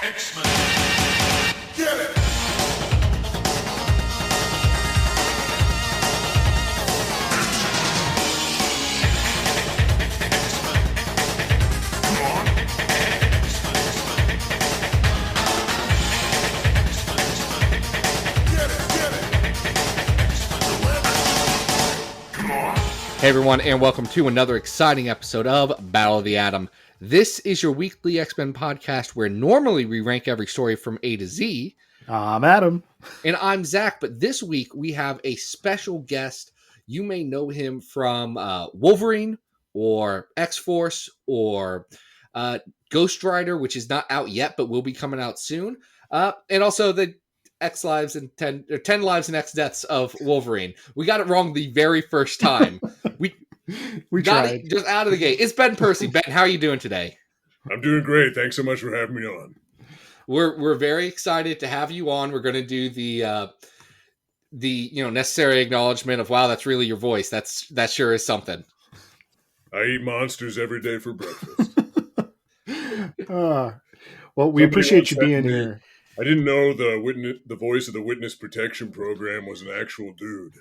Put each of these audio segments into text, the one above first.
X-Men. Get it! Hey everyone, and welcome to another exciting episode of Battle of the Atom. This is your weekly X-Men podcast where normally we rank every story from A to Z. I'm Adam. And I'm Zach, but this week we have a special guest. You may know him from Wolverine or X-Force or Ghost Rider, which is not out yet, but will be coming out soon. And also the X Lives and 10 Lives and X Deaths of Wolverine. We got it wrong the very first time. We got tried. it just out of the gate. It's Ben Percy. Ben, how are you doing today? I'm doing great. Thanks so much for having me on. We're very excited to have you on. We're going to do the necessary acknowledgement of wow, that's really your voice. That sure is something. I eat monsters every day for breakfast. Well, we appreciate you being here. I didn't know the voice of the Witness Protection Program was an actual dude.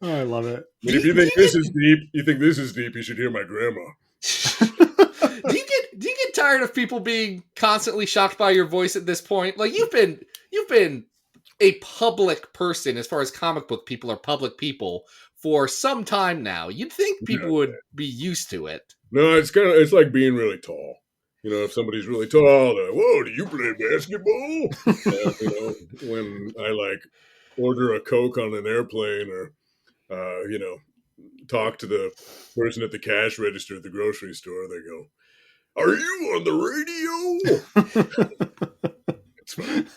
I love it. But if you think this is deep, you should hear my grandma. Do you get tired of people being constantly shocked by your voice at this point? Like you've been a public person as far as comic book people are public people for some time now. You'd think people would be used to it. No, it's like being really tall. You know, if somebody's really tall, they're like, whoa, do you play basketball? When I order a Coke on an airplane or, talk to the person at the cash register at the grocery store, they go, are you on the radio? It's fine.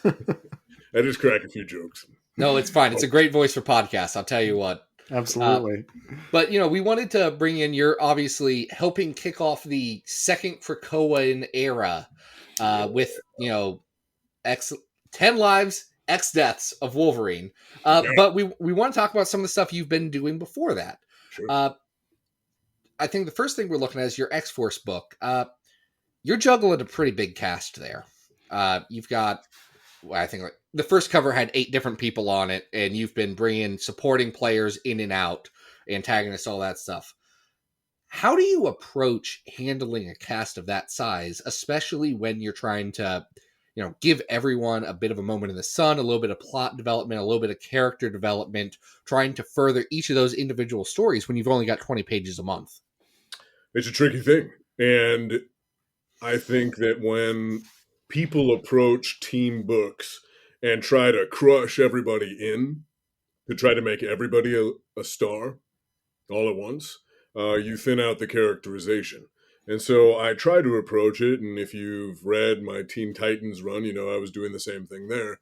I just crack a few jokes. No, it's fine. It's a great voice for podcasts. I'll tell you what. Absolutely. But, we wanted to bring in, you're obviously helping kick off the second Krakoan era with, 10 Lives, X Deaths of Wolverine. But we want to talk about some of the stuff you've been doing before that. Sure. I think the first thing we're looking at is your X-Force book. You're juggling a pretty big cast there. You've got, I think the first cover had 8 different people on it, and you've been bringing supporting players in and out, antagonists, all that stuff. How do you approach handling a cast of that size, especially when you're trying to, give everyone a bit of a moment in the sun, a little bit of plot development, a little bit of character development, trying to further each of those individual stories when you've only got 20 pages a month? It's a tricky thing. And I think that when people approach team books and try to crush everybody in to try to make everybody a star all at once, you thin out the characterization. And so I try to approach it, and if you've read my Teen Titans run, I was doing the same thing there.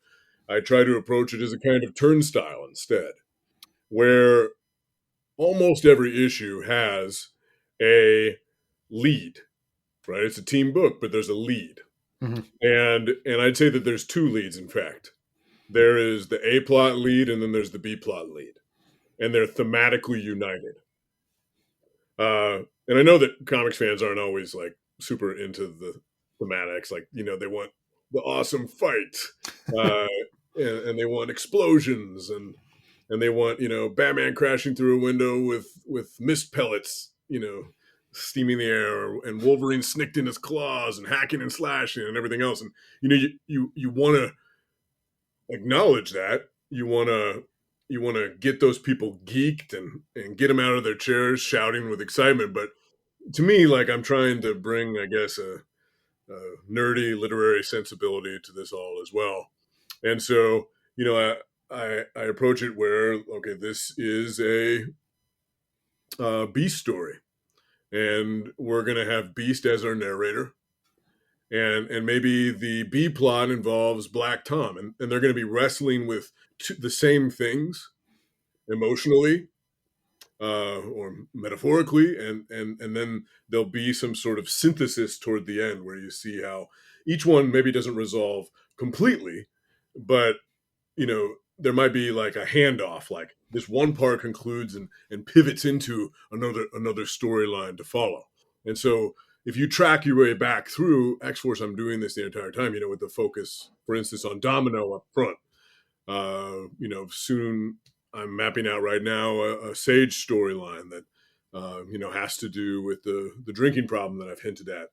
I try to approach it as a kind of turnstile instead, where almost every issue has a lead, right? It's a team book, but there's a lead. Mm-hmm. And I'd say that there's 2 leads, in fact. There is the A plot lead, and then there's the B plot lead. And they're thematically united. And I know that comics fans aren't always super into the thematics. They want the awesome fight, and they want explosions, and they want, Batman crashing through a window with mist pellets, steaming the air, and Wolverine snicked in his claws and hacking and slashing and everything else. And, you want to acknowledge that. You want to get those people geeked and get them out of their chairs shouting with excitement. But to me, I'm trying to bring, I guess, a nerdy literary sensibility to this all as well. And so, I approach it where, okay, this is a Beast story. And we're going to have Beast as our narrator. And maybe the B plot involves Black Tom. And they're going to be wrestling with the same things emotionally or metaphorically. And then there'll be some sort of synthesis toward the end where you see how each one maybe doesn't resolve completely. But, there might be a handoff, this one part concludes and pivots into another storyline to follow. And so, if you track your way back through X-Force, I'm doing this the entire time, with the focus, for instance, on Domino up front. Soon I'm mapping out right now a Sage storyline that, has to do with the drinking problem that I've hinted at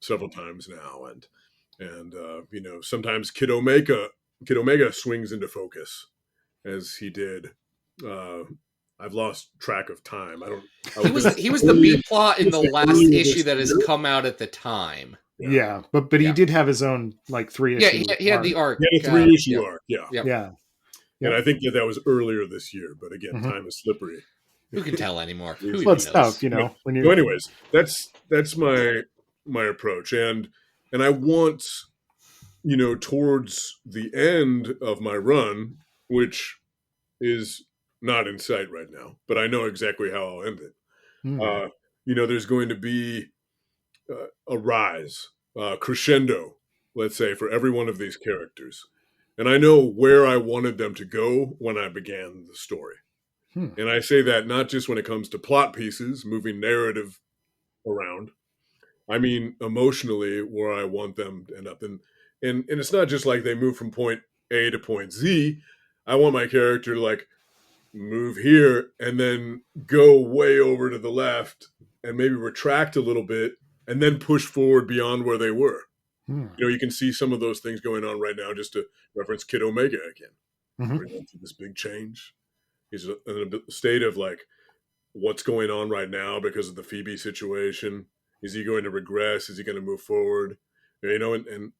several times now. And sometimes Kid Omega swings into focus as he did. I've lost track of time. He was the B plot in the last issue that has come out at the time. Yeah, but he did have his own 3 issue. Yeah, he had the arc. He had a 3-issue arc. Yeah. Yeah. And I think that was earlier this year. But again, time is slippery. Who can tell anymore? Who Well, it's tough, when you're... So anyways, that's my approach, and I want, towards the end of my run, which is not in sight right now, but I know exactly how I'll end it. There's going to be a rise, crescendo, let's say, for every one of these characters. And I know where I wanted them to go when I began the story. And I say that not just when it comes to plot pieces, moving narrative around. I mean, emotionally, where I want them to end up. And it's not just like they move from point A to point Z. I want my character to move here and then go way over to the left and maybe retract a little bit and then push forward beyond where they were. You can see some of those things going on right now, just to reference Kid Omega again. We're going through this big change. He's in a state of what's going on right now because of the Phoebe situation. Is he going to regress? Is he going to move forward? And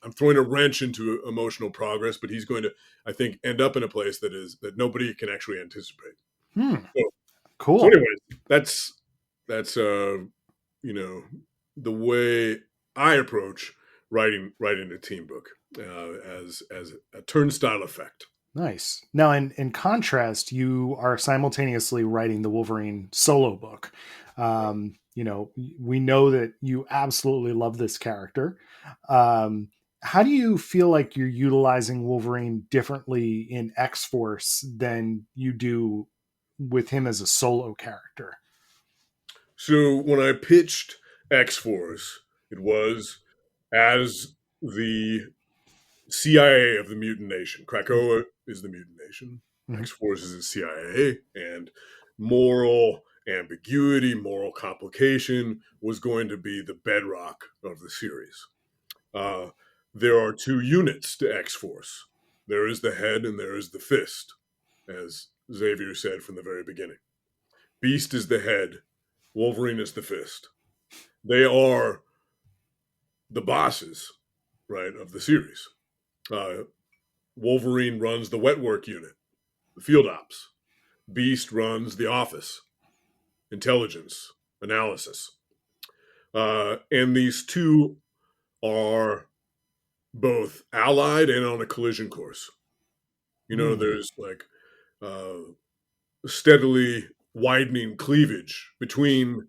I'm throwing a wrench into emotional progress, but he's going to, I think, end up in a place that nobody can actually anticipate. Cool. So anyways, that's the way I approach writing a team book as a turnstile effect. Nice. Now, in contrast, you are simultaneously writing the Wolverine solo book. We know that you absolutely love this character. How do you feel like you're utilizing Wolverine differently in X-Force than you do with him as a solo character? So when I pitched X-Force, it was as the CIA of the mutant nation. Krakoa is the mutant nation. X-Force is the CIA, and moral ambiguity, moral complication was going to be the bedrock of the series. There are 2 units to X-Force. There is the head and there is the fist, as Xavier said from the very beginning. Beast is the head. Wolverine is the fist. They are the bosses, right, of the series. Wolverine runs the wet work unit, the field ops. Beast runs the office, intelligence, analysis. And these 2 are both allied and on a collision course. There's steadily widening cleavage between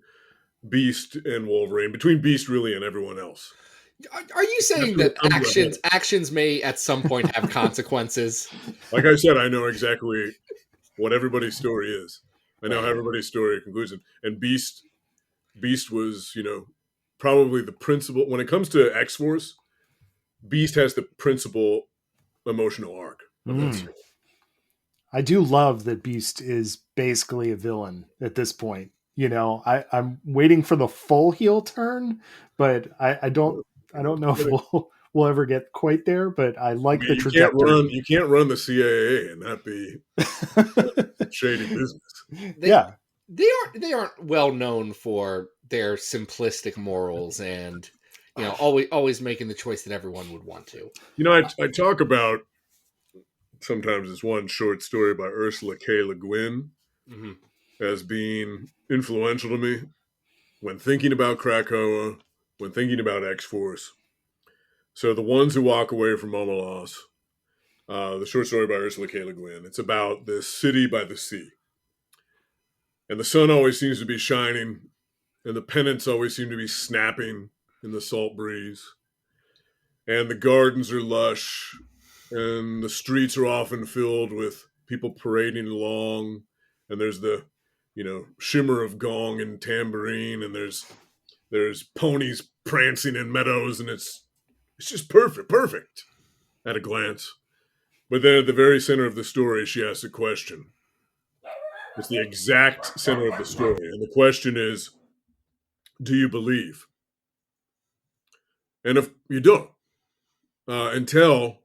Beast and Wolverine, between Beast really and everyone else. Are you saying that actions may at some point have consequences? Like I said, I know exactly what everybody's story is. I know how everybody's story concludes. And Beast was, probably the principal. When it comes to X-Force, Beast has the principal emotional arc of that series. I do love that Beast is basically a villain at this point. I'm waiting for the full heel turn, but I don't know if we'll ever get quite there. But I like the trajectory. You can't run the CAA and not be shady business. They aren't well known for their simplistic morals and always making the choice that everyone would want to. I talk about sometimes this one short story by Ursula K. Le Guin as being influential to me when thinking about Krakoa, when thinking about X-Force. So The Ones Who Walk Away from Mama Loss, the short story by Ursula K. Le Guin. It's about this city by the sea. And the sun always seems to be shining, and the pennants always seem to be snapping in the salt breeze. And the gardens are lush, and the streets are often filled with people parading along, and there's the shimmer of gong and tambourine, and there's There's ponies prancing in meadows, and it's just perfect at a glance. But then at the very center of the story, she asks a question. It's the exact center of the story. And the question is, do you believe? And if you don't, until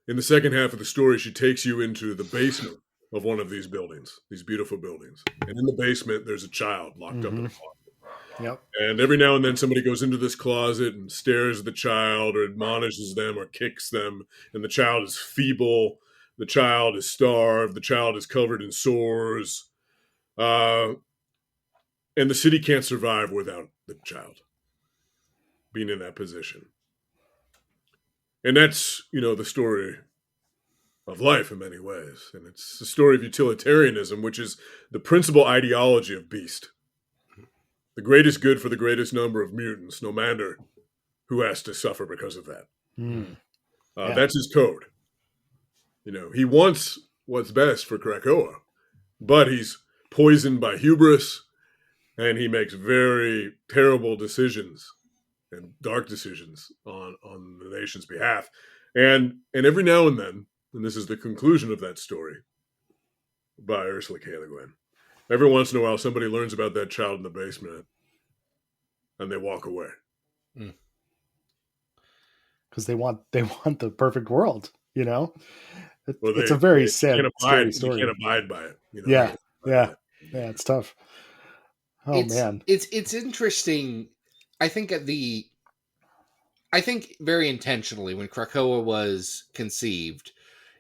in the second half of the story, she takes you into the basement of one of these buildings, these beautiful buildings. And in the basement, there's a child locked up in a closet. Yep. And every now and then somebody goes into this closet and stares at the child or admonishes them or kicks them. And the child is feeble. The child is starved. The child is covered in sores. And the city can't survive without the child being in that position. And that's, the story of life in many ways. And it's the story of utilitarianism, which is the principal ideology of Beast. The greatest good for the greatest number of mutants, no matter who has to suffer because of that. That's his code. He wants what's best for Krakoa, but he's poisoned by hubris, and he makes very terrible decisions and dark decisions on the nation's behalf. And every now and then, and this is the conclusion of that story by Ursula K. Le Guin, every once in a while somebody learns about that child in the basement and they walk away. Because they want the perfect world, It's a They very sad, scary can't story. You can't abide by it. Yeah, it's tough. Man, it's interesting. I think very intentionally when Krakoa was conceived,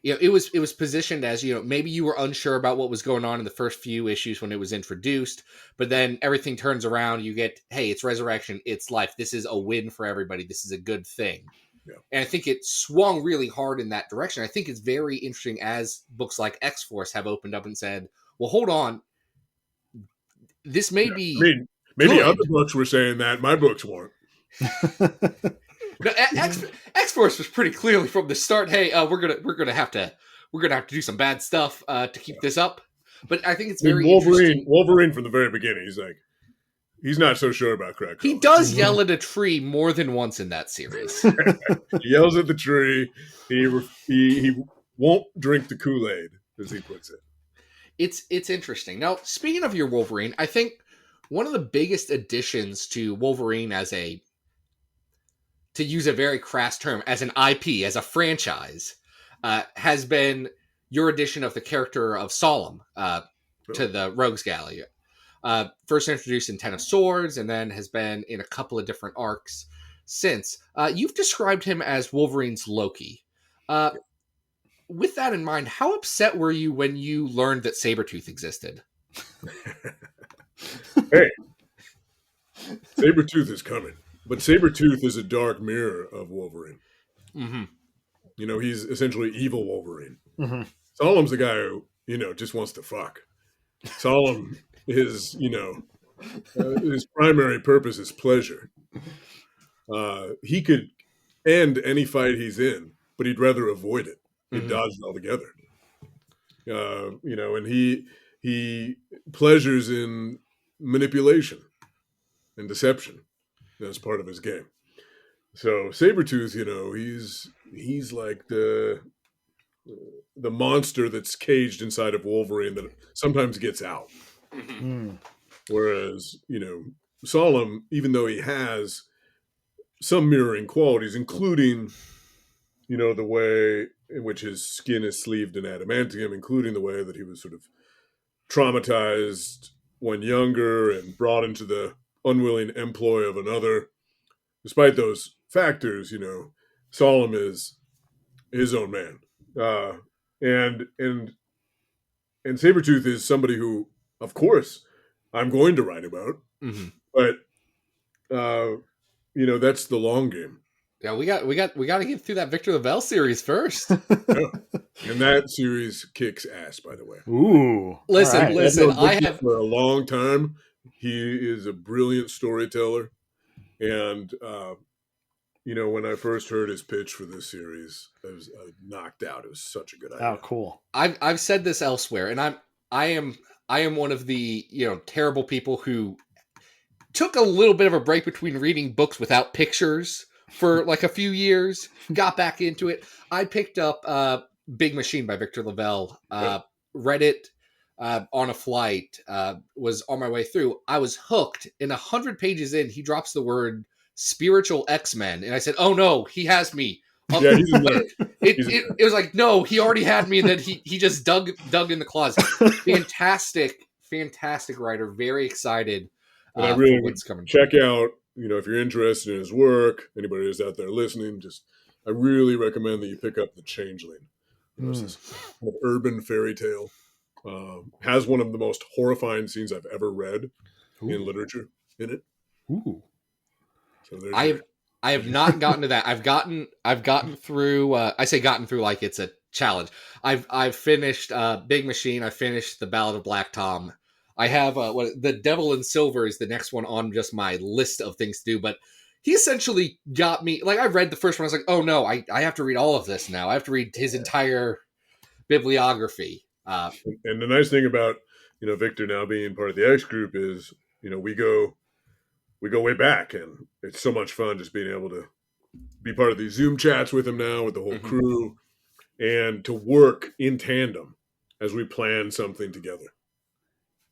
it was positioned as, maybe you were unsure about what was going on in the first few issues when it was introduced, but then everything turns around. You get, hey, it's resurrection, it's life. This is a win for everybody. This is a good thing. Yeah. And I think it swung really hard in that direction. I think it's very interesting as books like X-Force have opened up and said, well, hold on. This may be. I mean, maybe good. other books were saying that. My books weren't. No, X-Force was pretty clearly from the start. Hey, we're gonna have to do some bad stuff to keep this up. But I think it's very interesting. Wolverine from the very beginning. He's not so sure about Krakoa. He does yell at a tree more than once in that series. He yells at the tree. He won't drink the Kool-Aid, as he puts it. It's interesting. Now, speaking of your Wolverine, I think one of the biggest additions to Wolverine to use a very crass term, as an IP, as a franchise, has been your addition of the character of Solemn to the Rogues Gallery. First introduced in Ten of Swords, and then has been in a couple of different arcs since. You've described him as Wolverine's Loki. With that in mind, how upset were you when you learned that Sabretooth existed? Hey, Sabretooth is coming. But Sabretooth is a dark mirror of Wolverine. Mm-hmm. He's essentially evil Wolverine. Mm-hmm. Solemn's the guy who, just wants to fuck. Solemn is, his primary purpose is pleasure. He could end any fight he's in, but he'd rather avoid it. He'd dodge it altogether. And he pleasures in manipulation and deception. As part of his game. So Sabretooth, he's like the monster that's caged inside of Wolverine that sometimes gets out. Mm. Whereas, Solemn, even though he has some mirroring qualities, including, the way in which his skin is sleeved in adamantium, including the way that he was sort of traumatized when younger and brought into the unwilling employ of another. Despite those factors, Solemn is his own man. And Sabretooth is somebody who, of course, I'm going to write about. Mm-hmm. But that's the long game. Yeah, we got to get through that Victor LaVelle series first. Yeah. And that series kicks ass, by the way. Ooh. Listen, I have for a long time. He is a brilliant storyteller. And, when I first heard his pitch for this series, I was knocked out. It was such a good idea. Oh, cool. I've said this elsewhere, and I am one of the terrible people who took a little bit of a break between reading books without pictures for like a few years. Got back into it. I picked up Big Machine by Victor Lavelle. Read it on a flight. Was on my way through. I was hooked. And 100 pages in, he drops the word spiritual X-Men, and I said, "Oh no, he has me." Yeah, he's in there. It was like, no, he already had me, and then he just dug in the closet. Fantastic writer. Very excited. And I really for would what's coming. check out, if you're interested in his work, anybody who's out there listening, I really recommend that you pick up The Changeling. It's this kind of urban fairy tale. Has one of the most horrifying scenes I've ever read in literature in it. Ooh. So I have not gotten to that. I've gotten through. I say gotten through like it's a challenge. I've finished Big Machine. I finished The Ballad of Black Tom. I have The Devil in Silver is the next one on just my list of things to do. But he essentially got me. Like I read the first one. I was like, oh no, I have to read all of this now. I have to read his entire bibliography. And the nice thing about Victor now being part of the X group is we go way back, and it's so much fun just being able to be part of these Zoom chats with him now, with the whole crew, and to work in tandem as we plan something together.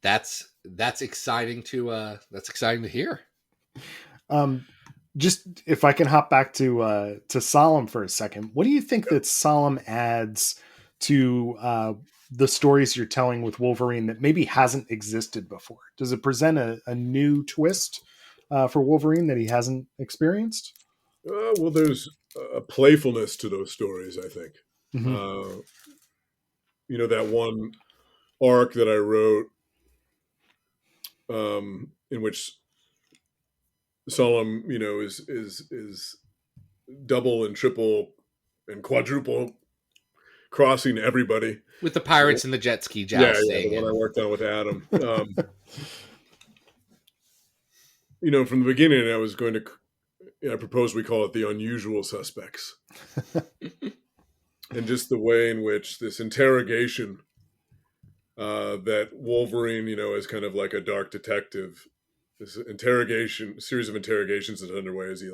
That's exciting to hear. Just if I can hop back to Solemn for a second, what do you think that Solemn adds to the stories you're telling with Wolverine that maybe hasn't existed before? Does it present a new twist for Wolverine that he hasn't experienced? Well, there's a playfulness to those stories, I think. Mm-hmm. That one arc that I wrote in which Solemn, is double and triple and quadruple crossing everybody. With the pirates and the jet ski jousting. Yeah, the one I worked on with Adam. From the beginning, I proposed we call it the unusual suspects. And just the way in which this interrogation that Wolverine, is kind of like a dark detective, this series of interrogations that's underway as he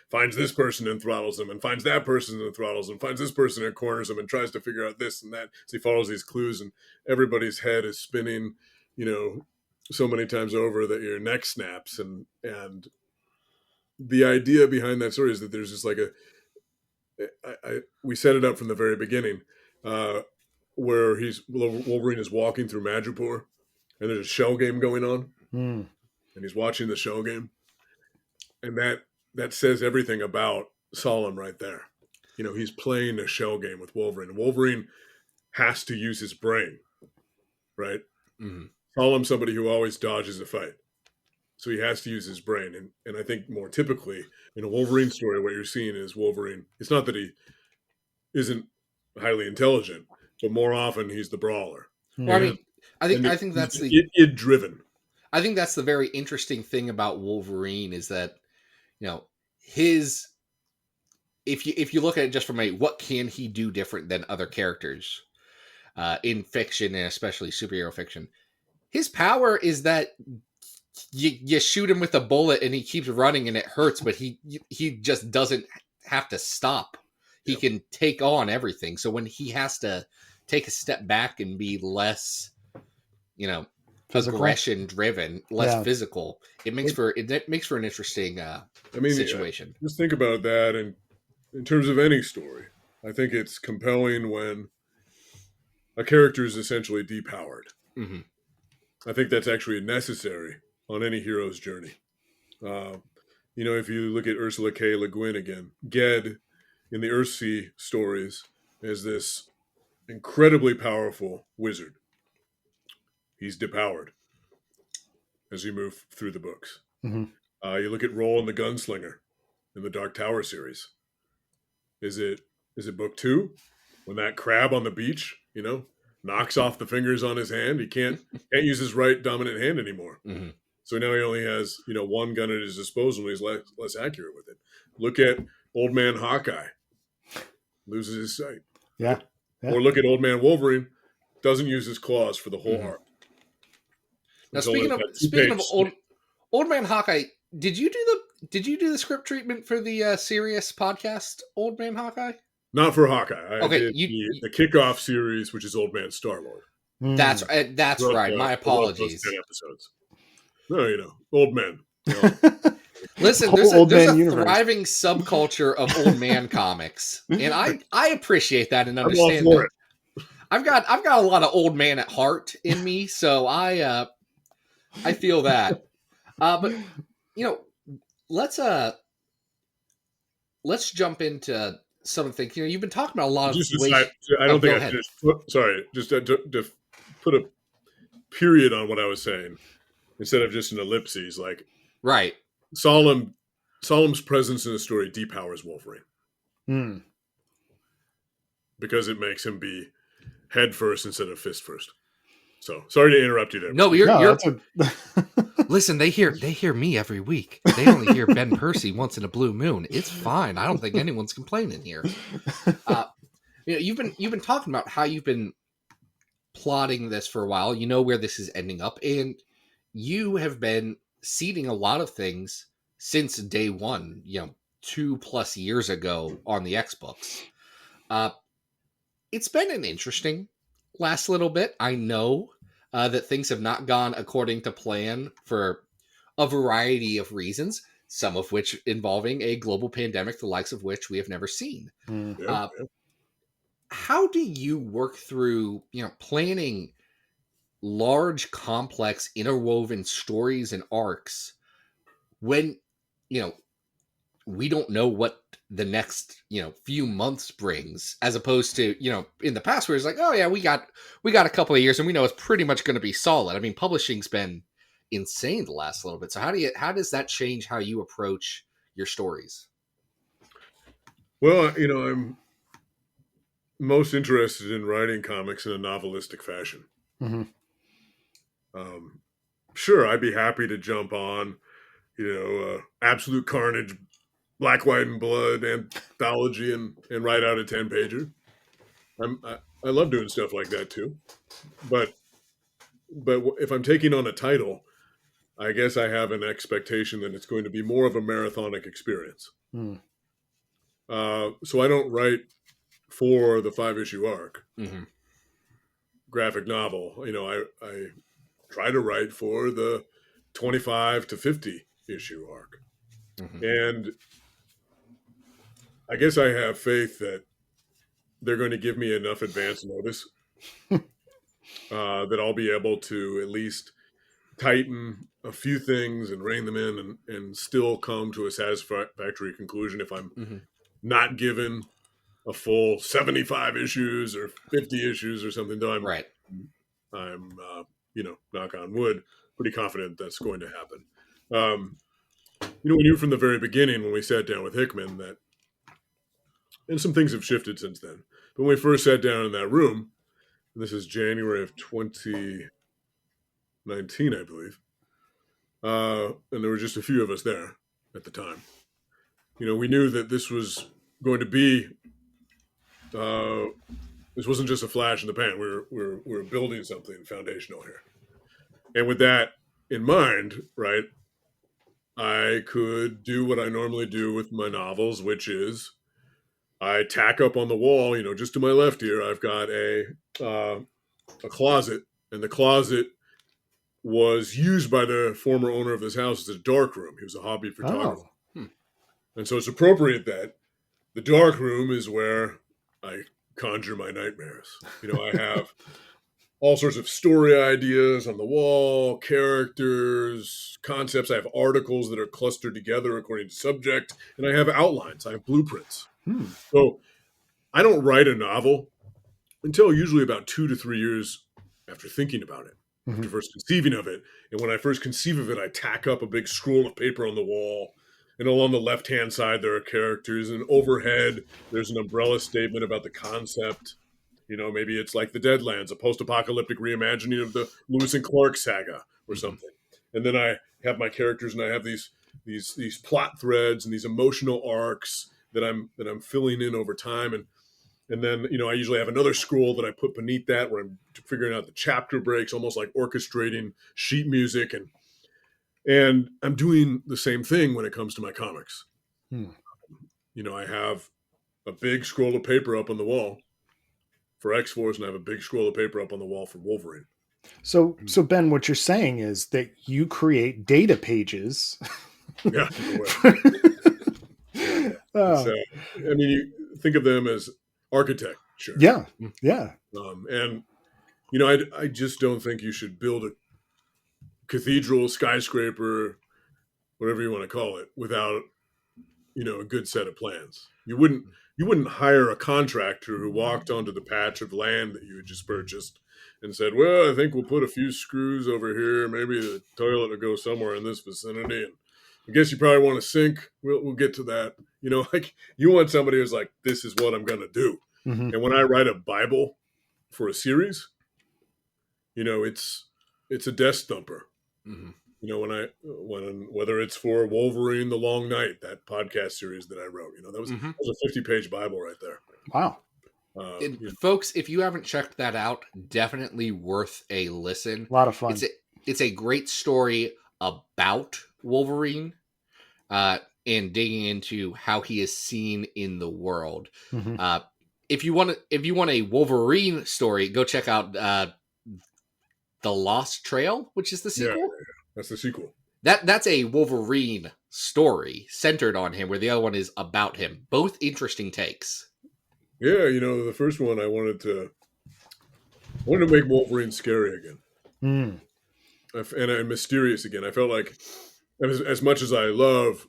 finds this person and throttles them, and finds that person and throttles them, finds this person and corners them, and tries to figure out this and that. So he follows these clues, and everybody's head is spinning, so many times over that your neck snaps. And the idea behind that story is that there's just we set it up from the very beginning, where Wolverine is walking through Madripoor, and there's a shell game going on, and he's watching the shell game, and that says everything about Solemn right there. He's playing a shell game with Wolverine, and Wolverine has to use his brain, right? Mm-hmm. Solemn's somebody who always dodges a fight, so he has to use his brain. And I think more typically in a Wolverine story, what you're seeing is Wolverine. It's not that he isn't highly intelligent, but more often he's the brawler. Well, I think that's it driven. I think that's the very interesting thing about Wolverine is that, his, if you look at it just from what can he do different than other characters in fiction, and especially superhero fiction, his power is that you shoot him with a bullet and he keeps running and it hurts, but he just doesn't have to stop. He can take on everything. So when he has to take a step back and be less, aggression driven, less physical, it makes for an interesting situation. Just think about that, and in terms of any story, I think it's compelling when a character is essentially depowered. Mm-hmm. I think that's actually necessary on any hero's journey. If you look at Ursula K. Le Guin again, Ged in the Earthsea stories is this incredibly powerful wizard. He's depowered as you move through the books. Mm-hmm. You look at Roll and the Gunslinger in the Dark Tower series. Is it book 2 when that crab on the beach, knocks off the fingers on his hand? He can't use his right dominant hand anymore. Mm-hmm. So now he only has one gun at his disposal, and he's less accurate with it. Look at Old Man Hawkeye, loses his sight. Yeah. Or look at Old Man Wolverine, doesn't use his claws for the whole arc. Now speaking of Old Man Hawkeye, did you do the script treatment for the Sirius podcast, Old Man Hawkeye? Not for Hawkeye. I Okay, did the kickoff series, which is Old Man Star-Lord. That's right. My I wrote those apologies. 10 episodes. No, old men. Listen, there's a thriving subculture of old man comics, and I appreciate that and understand I'm all for that. I've got a lot of old man at heart in me, so I feel that. But let's jump into some of the things. You've been talking about a lot of ways. I don't think I finished. Sorry, just to put a period on what I was saying instead of just an ellipses. Like, right, Solemn's presence in the story depowers Wolverine because it makes him be head first instead of fist first. So sorry to interrupt you there. No, listen, they hear me every week. They only hear Ben Percy once in a blue moon. It's fine. I don't think anyone's complaining here. You've been talking about how you've been plotting this for a while. You know where this is ending up, and you have been seeding a lot of things since day one. 2+ years ago on the X books. It's been an interesting last little bit. I know that things have not gone according to plan for a variety of reasons, some of which involving a global pandemic, the likes of which we have never seen. How do you work through, planning large, complex, interwoven stories and arcs when, we don't know what the next, few months brings, as opposed to, in the past where it's like, oh yeah, we got a couple of years and we know it's pretty much going to be solid. I mean, publishing's been insane the last little bit. So how does that change how you approach your stories? Well, I'm most interested in writing comics in a novelistic fashion. Sure, I'd be happy to jump on, Absolute Carnage, Black, White, and Blood anthology and write out a 10-pager. I love doing stuff like that too. But if I'm taking on a title, I guess I have an expectation that it's going to be more of a marathonic experience. So I don't write for the 5-issue arc graphic novel. I try to write for the 25 to 50 issue arc. And I guess I have faith that they're going to give me enough advance notice that I'll be able to at least tighten a few things and rein them in and still come to a satisfactory conclusion if I'm not given a full 75 issues or 50 issues or something, though I'm knock on wood, pretty confident that's going to happen. We knew from the very beginning when we sat down with Hickman and some things have shifted since then, but when we first sat down in that room, and this is January of 2019, I believe, and there were just a few of us there at the time. We knew that this was going to be, this wasn't just a flash in the pan. We're building something foundational here. And with that in mind, right, I could do what I normally do with my novels, which is I tack up on the wall, just to my left here, I've got a closet, and the closet was used by the former owner of this house as a dark room. He was a hobby photographer. And so it's appropriate that the dark room is where I conjure my nightmares. I have all sorts of story ideas on the wall, characters, concepts. I have articles that are clustered together according to subject, and I have outlines. I have blueprints. So I don't write a novel until usually about 2 to 3 years after thinking about it, after first conceiving of it. And when I first conceive of it, I tack up a big scroll of paper on the wall. And along the left-hand side, there are characters. And overhead, there's an umbrella statement about the concept. Maybe it's like the Deadlands, a post-apocalyptic reimagining of the Lewis and Clark saga or something. And then I have my characters, and I have these plot threads and these emotional arcs that I'm filling in over time. And then, I usually have another scroll that I put beneath that where I'm figuring out the chapter breaks, almost like orchestrating sheet music. And And I'm doing the same thing when it comes to my comics. Hmm. I have a big scroll of paper up on the wall for X-Force, and I have a big scroll of paper up on the wall for Wolverine. So Ben, what you're saying is that you create data pages. Yeah. Oh. You think of them as architecture. Yeah. And I just don't think you should build a cathedral, skyscraper, whatever you want to call it, without a good set of plans. You wouldn't hire a contractor who walked onto the patch of land that you had just purchased and said, "Well, I think we'll put a few screws over here. Maybe the toilet will go somewhere in this vicinity. And I guess you probably want a sink. We'll get to that." Like you want somebody who's like, "This is what I'm going to do." Mm-hmm. And when I write a Bible for a series, it's a desk thumper. Mm-hmm. When whether it's for Wolverine, The Long Night, that podcast series that I wrote, that was a 50-page Bible right there. Wow. Folks, if you haven't checked that out, definitely worth a listen. A lot of fun. It's a great story about Wolverine, and digging into how he is seen in the world. Mm-hmm. If you want a Wolverine story, go check out The Lost Trail, which is the sequel. Yeah. That's the sequel. That's a Wolverine story centered on him, where the other one is about him. Both interesting takes. Yeah, the first one I wanted to make Wolverine scary again, and mysterious again. I felt like as much as I love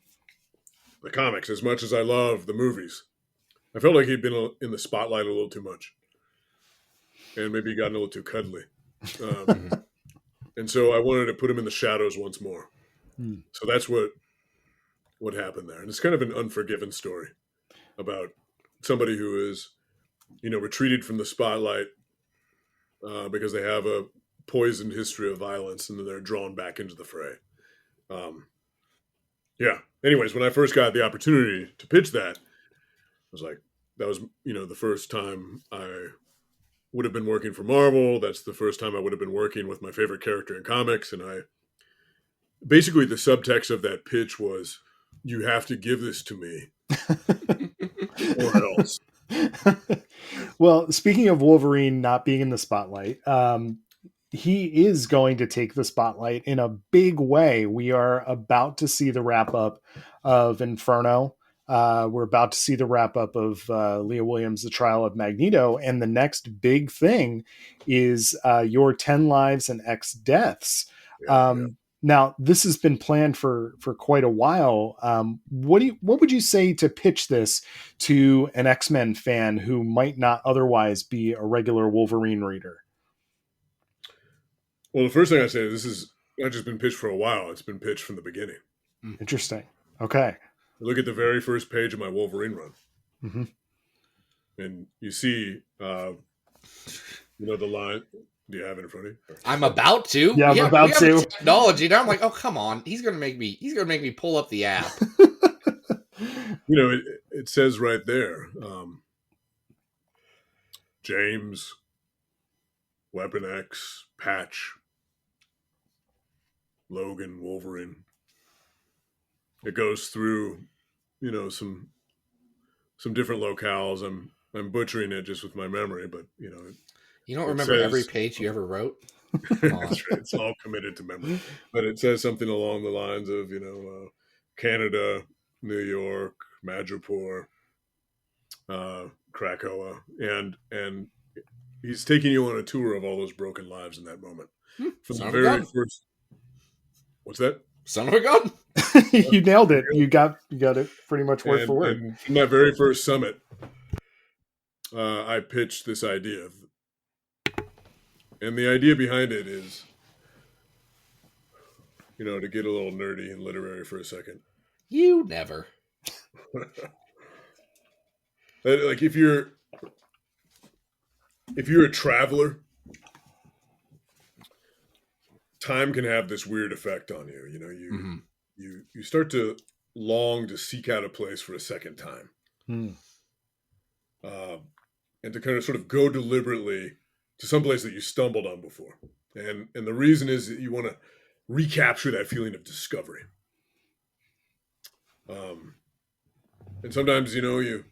the comics, as much as I love the movies, I felt like he'd been in the spotlight a little too much, and maybe gotten a little too cuddly. And so I wanted to put him in the shadows once more. So that's what happened there. And it's kind of an Unforgiven story about somebody who is, retreated from the spotlight because they have a poisoned history of violence, and then they're drawn back into the fray. Anyways, when I first got the opportunity to pitch that, I was like, that was, the first time I would have been working for Marvel. That's the first time I would have been working with my favorite character in comics. And basically the subtext of that pitch was, you have to give this to me or else. Well, speaking of Wolverine not being in the spotlight, he is going to take the spotlight in a big way. We are about to see the wrap up of Inferno. We're about to see the wrap up of Leah Williams' The Trial of Magneto. And the next big thing is your 10 Lives and X Deaths. Now, this has been planned for quite a while. What would you say to pitch this to an X-Men fan who might not otherwise be a regular Wolverine reader? Well, the first thing I say is this is not just been pitched for a while. It's been pitched from the beginning. Interesting. Okay. Look at the very first page of my Wolverine run. Mm-hmm. And you see, the line. Do you have it in front of you? I'm about to. Yeah, I'm about to. Technology. Now I'm like, oh, come on. He's gonna make me pull up the app. It says right there, James, Weapon X, Patch, Logan, Wolverine. It goes through, some different locales. I'm butchering it just with my memory, but You don't remember every page you ever wrote? That's right. It's all committed to memory. But it says something along the lines of, Canada, New York, Madripoor, Krakoa, and he's taking you on a tour of all those broken lives in that moment. From the very first. What's that? Son of a gun. You nailed it. You got it pretty much word for word. And from that very first summit, I pitched this idea. And the idea behind it is, to get a little nerdy and literary for a second. You never. Like if you're a traveler, time can have this weird effect on you. You start to long to seek out a place for a second time, and to kind of sort of go deliberately to some place that you stumbled on before. And the reason is that you want recapture that feeling of discovery. And sometimes, you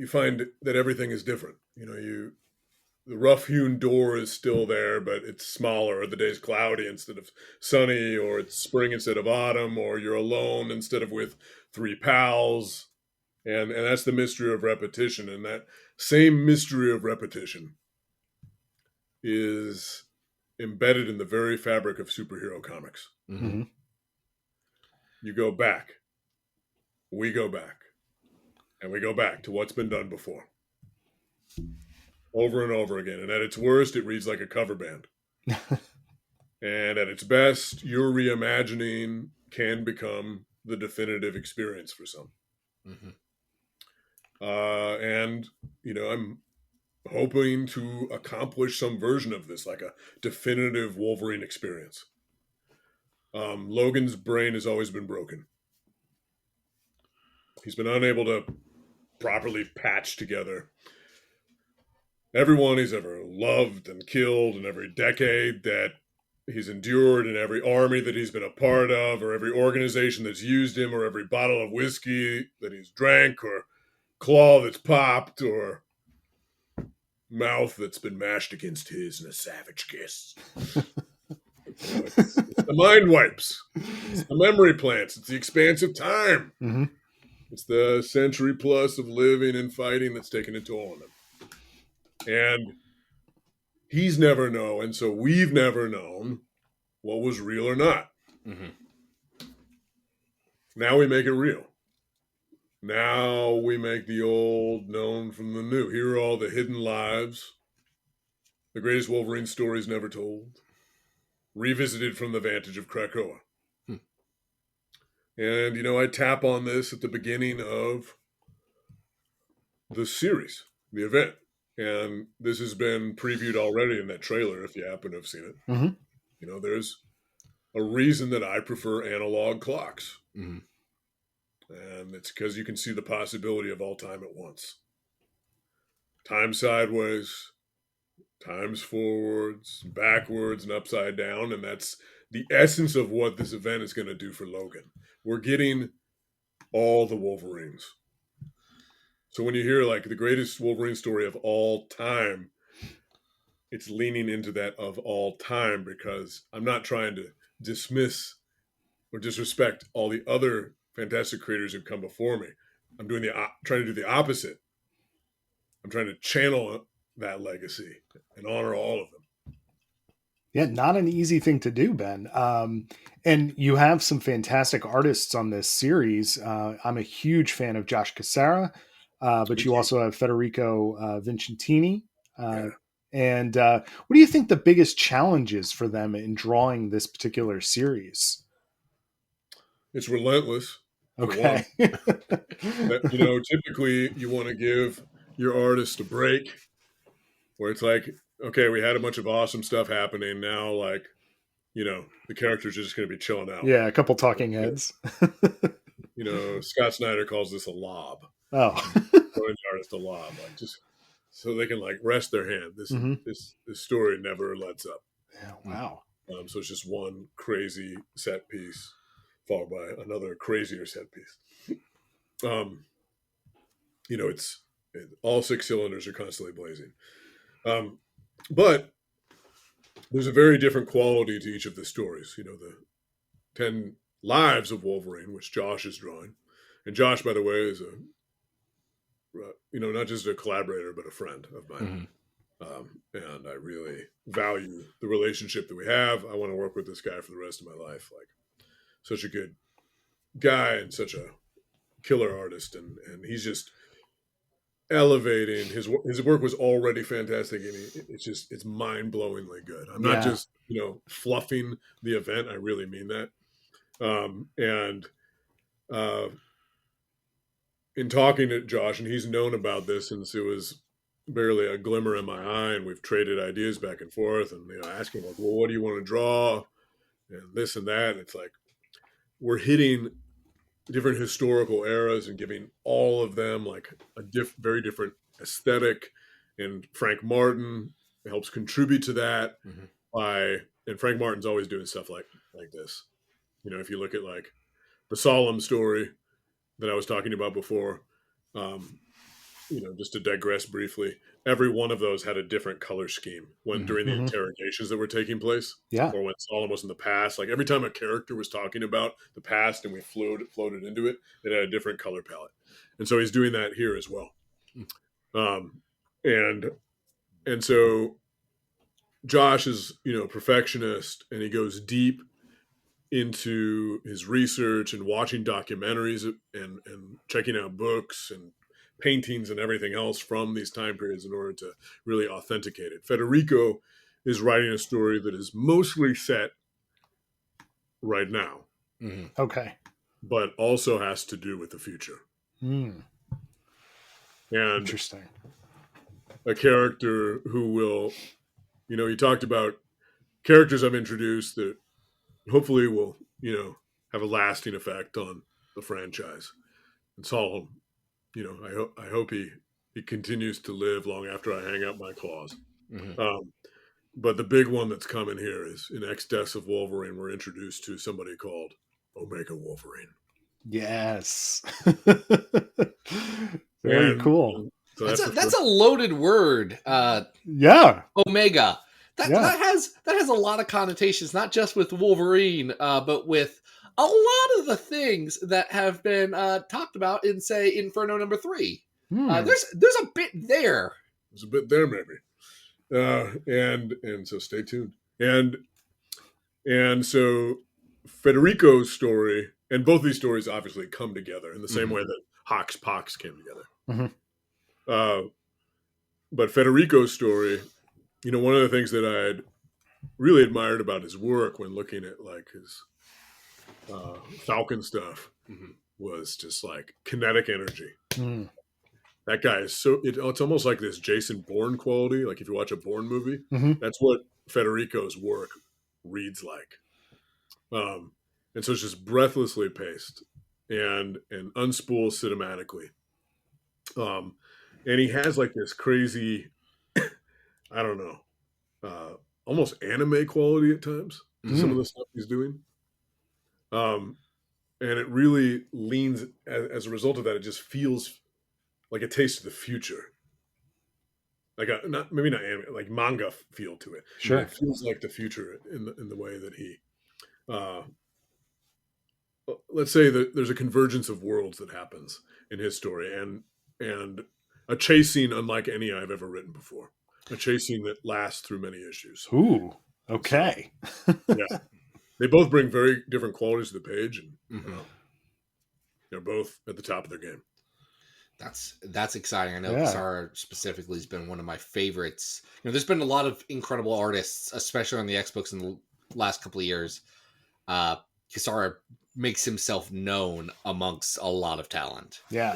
find that everything is different. The rough-hewn door is still there, but it's smaller, or the day's cloudy instead of sunny, or it's spring instead of autumn, or you're alone instead of with three pals. And that's the mystery of repetition. And that same mystery of repetition is embedded in the very fabric of superhero comics. Mm-hmm. You go back. We go back. And we go back to what's been done before. Over and over again. And at its worst, it reads like a cover band. And at its best, your reimagining can become the definitive experience for some. Mm-hmm. And, I'm hoping to accomplish some version of this, like a definitive Wolverine experience. Logan's brain has always been broken. He's been unable to properly patch together everyone he's ever loved and killed in every decade that he's endured, in every army that he's been a part of, or every organization that's used him, or every bottle of whiskey that he's drank, or claw that's popped, or mouth that's been mashed against his in a savage kiss. It's the mind wipes. It's the memory plants. It's the expanse of time. Mm-hmm. It's the century plus of living and fighting that's taken a toll on him. And he's never known, and so we've never known what was real or not. Mm-hmm. Now we make it real. Now we make the old known from the new. Here are all the hidden lives, the greatest Wolverine stories never told, revisited from the vantage of Krakoa. And, I tap on this at the beginning of the series, the event. And this has been previewed already in that trailer, if you happen to have seen it. Mm-hmm. There's a reason that I prefer analog clocks. Mm-hmm. And it's because you can see the possibility of all time at once. Time sideways, times forwards, backwards, and upside down. And that's the essence of what this event is going to do for Logan. We're getting all the Wolverines. So when you hear like the greatest Wolverine story of all time, it's leaning into that of all time, because I'm not trying to dismiss or disrespect all the other fantastic creators who've come before me. I'm trying to do the opposite. I'm trying to channel that legacy and honor all of them. Yeah, not an easy thing to do, Ben. And you have some fantastic artists on this series. I'm a huge fan of Josh Cassara, but you also have Federico Vincentini. And what do you think the biggest challenge is for them in drawing this particular series? It's relentless. Okay. Typically you want to give your artist a break where it's like, okay, we had a bunch of awesome stuff happening. Now, like, the characters are just going to be chilling out. Yeah, a couple talking heads. Scott Snyder calls this a lob. Oh. Throwing the artist a lob, like just so they can like rest their hand. This story never lets up. Yeah, wow. So it's just one crazy set piece followed by another crazier set piece. It's all six cylinders are constantly blazing. But there's a very different quality to each of the stories. The 10 Lives of Wolverine, which Josh is drawing. And Josh, by the way, is not just a collaborator, but a friend of mine. Mm-hmm. And I really value the relationship that we have. I want to work with this guy for the rest of my life. Like, such a good guy and such a killer artist. And he's just elevating. His work was already fantastic, and it's mind-blowingly good. I'm not just fluffing the event. I really mean that. In talking to Josh, and he's known about this since it was barely a glimmer in my eye, and we've traded ideas back and forth, and asking like, well, what do you want to draw, and this and that. And it's like we're hitting different historical eras and giving all of them like a very different aesthetic. And Frank Martin helps contribute to that Mhm. and Frank Martin's always doing stuff like this. If you look at like the Solemn story that I was talking about before, just to digress briefly, every one of those had a different color scheme during the interrogations that were taking place. Yeah. Or when Solemn was in the past. Like every time a character was talking about the past and we floated into it, it had a different color palette. And so he's doing that here as well. And so Josh is, a perfectionist, and he goes deep into his research and watching documentaries and checking out books and paintings and everything else from these time periods in order to really authenticate it. Federico is writing a story that is mostly set right now, Okay. but also has to do with the future. And Interesting. a character who will, you talked about characters I've introduced that hopefully will, have a lasting effect on the franchise. And Solemn, I hope he continues to live long after I hang up my claws. But the big one that's coming here is in X Deaths of Wolverine, we're introduced to somebody called Omega Wolverine. Yes. Very cool. So that's a loaded word. Yeah. Omega. That has a lot of connotations, not just with Wolverine, but with a lot of the things that have been talked about in, say, Inferno number 3. There's a bit there. There's a bit there, maybe. And so stay tuned. And so Federico's story, and both these stories obviously come together in the same way that Hawk's Pox came together. But Federico's story, one of the things that I'd really admired about his work when looking at like his Falcon stuff was just like kinetic energy. That guy is it's almost like this Jason Bourne quality. Like if you watch a Bourne movie, that's what Federico's work reads like. And so it's just breathlessly paced and unspooled cinematically. And he has like this crazy, I don't know, almost anime quality at times to some of the stuff he's doing. And it really leans, as a result of that, it just feels like a taste of the future. Like maybe not anime, like manga feel to it. Sure. It feels like the future in the way that he, let's say that there's a convergence of worlds that happens in his story and a chase scene unlike any I've ever written before. A chase scene that lasts through many issues. Ooh, okay. Yeah. They both bring very different qualities to the page, and they're both at the top of their game. That's exciting. I know Kisara specifically has been one of my favorites. There's been a lot of incredible artists, especially on the X books in the last couple of years. Kisara makes himself known amongst a lot of talent. Yeah.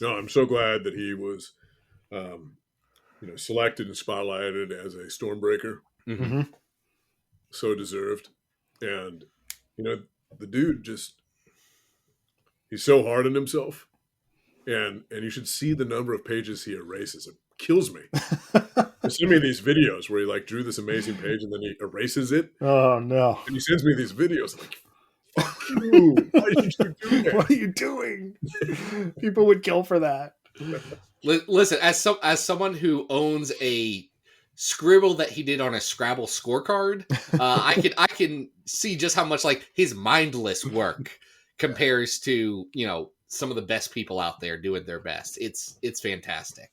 No, I'm so glad that he was, selected and spotlighted as a Stormbreaker. So deserved. And, the dude he's so hard on himself. And you should see the number of pages he erases. It kills me. He sent me these videos where he like drew this amazing page and then he erases it. Oh no! And he sends me these videos. I'm like, "Fuck you! Why did you do that? What are you doing?" People would kill for that. Listen, as someone who owns a scribble that he did on a Scrabble scorecard, I can see just how much like his mindless work compares to some of the best people out there doing their best. It's fantastic.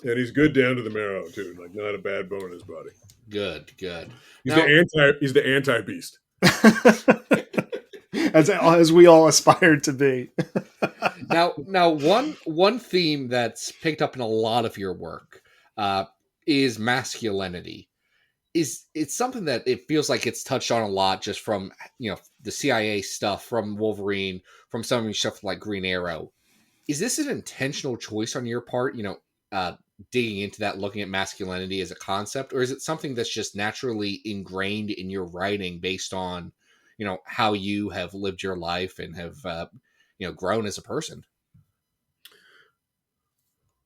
And he's good down to the marrow too. Like not a bad bone in his body. Good. He's the anti-beast. as we all aspire to be. now one theme that's picked up in a lot of your work is masculinity. It's something that it feels like it's touched on a lot just from the CIA stuff, from Wolverine, from some of your stuff like Green Arrow. Is this an intentional choice on your part, digging into that, looking at masculinity as a concept, or is it something that's just naturally ingrained in your writing based on how you have lived your life and have grown as a person?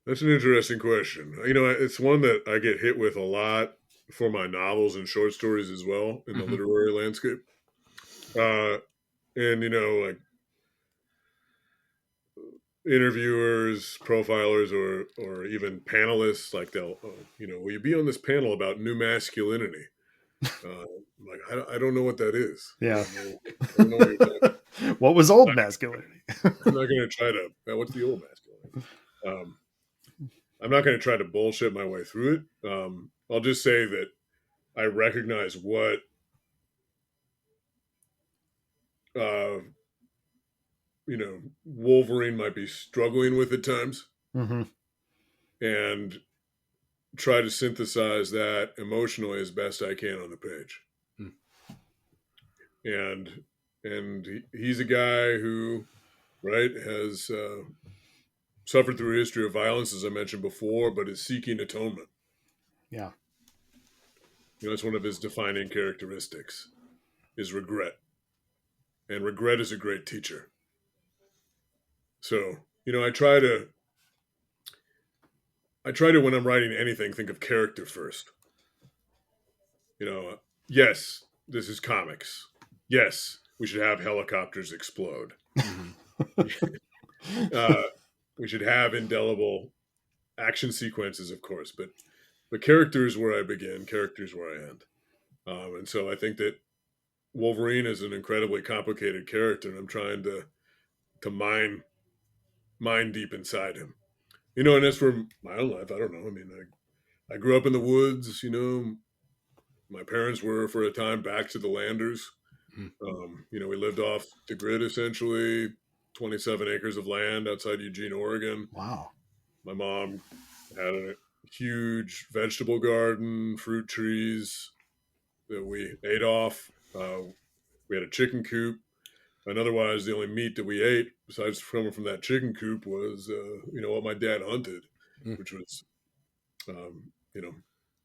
That's an interesting question. You know, it's one that I get hit with a lot for my novels and short stories as well in the literary landscape. And, you know, like interviewers, profilers, or even panelists, like they'll, you know, will you be on this panel about new masculinity? Like, I don't know what that is. Yeah. I don't know what you're talking about. What was old masculinity? I'm not going to try to, what's the old masculinity? I'm not going to try to bullshit my way through it. I'll just say that I recognize what you know, Wolverine might be struggling with at times, and try to synthesize that emotionally as best I can on the page. And he's a guy who, right, has suffered through a history of violence, as I mentioned before, but is seeking atonement. Yeah. You know, that's one of his defining characteristics, is regret. And regret is a great teacher. So, you know, I try to, when I'm writing anything, think of character first. You know, yes, this is comics. Yes, we should have helicopters explode. We should have indelible action sequences, of course, but character is where I begin, character is where I end. And so I think that Wolverine is an incredibly complicated character, and I'm trying to mine deep inside him. You know, and as for my own life, I don't know. I mean, I grew up in the woods, you know. My parents were, for a time, back to the landers. You know, we lived off the grid, essentially, 27 acres of land outside Eugene, Oregon. Wow. My mom had a huge vegetable garden, fruit trees that we ate off. We had a chicken coop. And otherwise, the only meat that we ate, besides coming from that chicken coop, was, you know, what my dad hunted, which was, you know,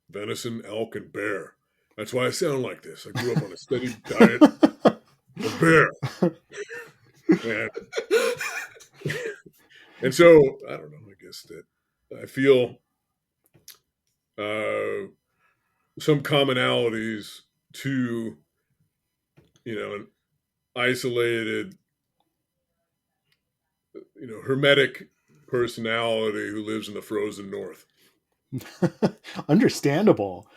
venison, elk, and bear. That's why I sound like this. I grew up on a steady diet of bear. And so, I don't know, I guess that I feel some commonalities to, you know, an isolated, you know, hermetic personality who lives in the frozen north. Understandable.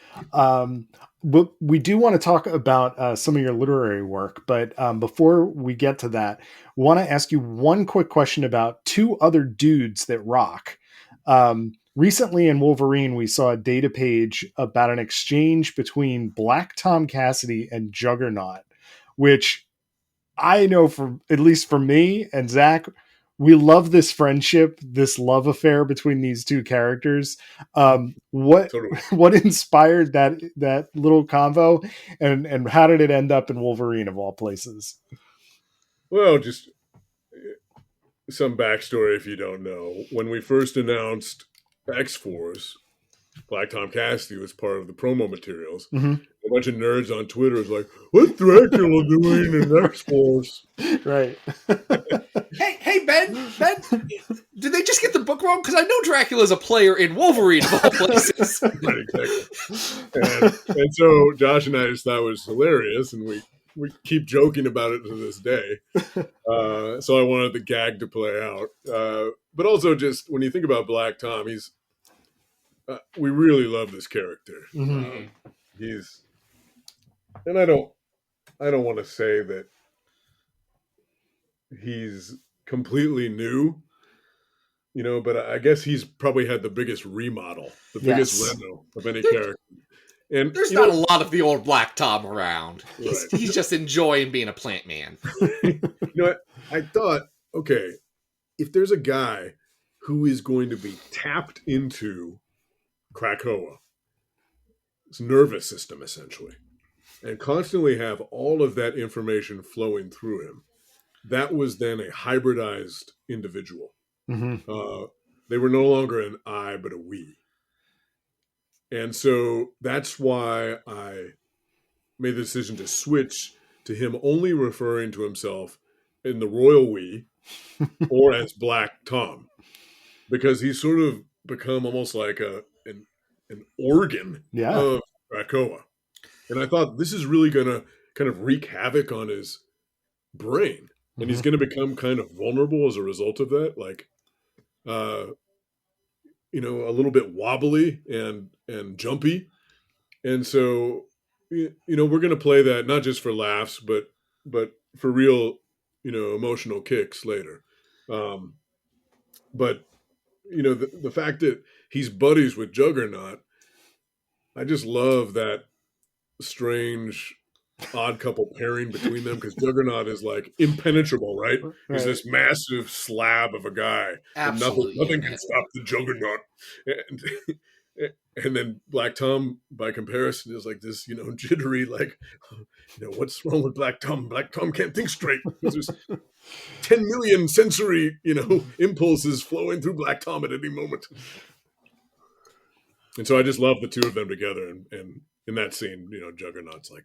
But we do want to talk about some of your literary work, but before we get to that, I want to ask you one quick question about two other dudes that rock. Recently in Wolverine, we saw a data page about an exchange between Black Tom Cassidy and Juggernaut, which I know, for at least for me and Zach, we love this friendship, this love affair between these two characters. What Totally. what inspired that little convo, and how did it end up in Wolverine of all places? Well, just some backstory if you don't know. When we first announced X-Force, Black Tom Cassidy was part of the promo materials. A bunch of nerds on Twitter was like, "What's Dracula doing in X-Force?" Right. Hey, Ben, did they just get the book wrong? Because I know Dracula's a player in Wolverine of all places. Right, exactly. And so Josh and I just thought it was hilarious, and we keep joking about it to this day. So I wanted the gag to play out. But also, just when you think about Black Tom, he's we really love this character. He's, and I don't want to say that he's completely new, you know, but I guess he's probably had the biggest remodel, the biggest reno of any character. And there's not a lot of the old Black Tom around. Right. He's just enjoying being a plant man. You know what? I thought, okay, if there's a guy who is going to be tapped into Krakoa, his nervous system essentially, and constantly have all of that information flowing through him, that was then a hybridized individual. They were no longer an I, but a we. And so that's why I made the decision to switch to him only referring to himself in the royal we or as Black Tom, because he's sort of become almost like an organ Yeah. of Krakoa. And I thought this is really going to kind of wreak havoc on his brain. And he's going to become kind of vulnerable as a result of that. Like, a little bit wobbly and jumpy. And so, we're going to play that not just for laughs, but for real, emotional kicks later. But the fact that he's buddies with Juggernaut, I just love that strange odd couple pairing between them, because Juggernaut is like impenetrable, right? He's this massive slab of a guy. Absolutely. Nothing can stop the Juggernaut. And then Black Tom, by comparison, is like this, jittery, like, what's wrong with Black Tom? Black Tom can't think straight. There's 10 million sensory, impulses flowing through Black Tom at any moment. And so I just love the two of them together. And in that scene, Juggernaut's like,